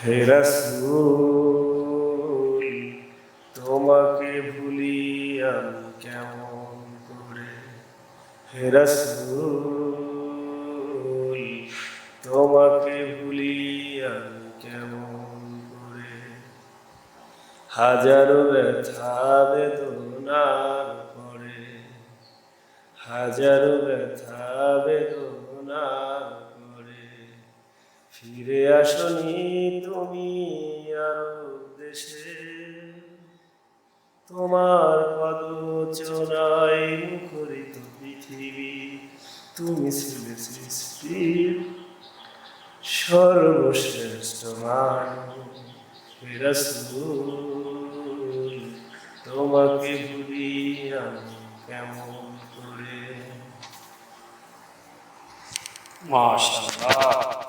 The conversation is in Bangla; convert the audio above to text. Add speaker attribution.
Speaker 1: হে রাসূল তোমাকে ভুলি আমি কেমন করে, হে রাসূল তোমাকে ভুলি আমি কেমন করে। হাজারো ব্যথা বেদনার পরে, হাজারো ব্যথা বেদনার পরে ফিরে আসনি তুমি আরব দেশে। তোমার পদচরণায় মুখরিত পৃথিবী, তুমি ছিলে সৃষ্টির সর্বশ্রেষ্ঠ মানুষ। হে রাসূল তোমাকে ভুলি আমি কেমন করে।
Speaker 2: মাশাআল্লাহ।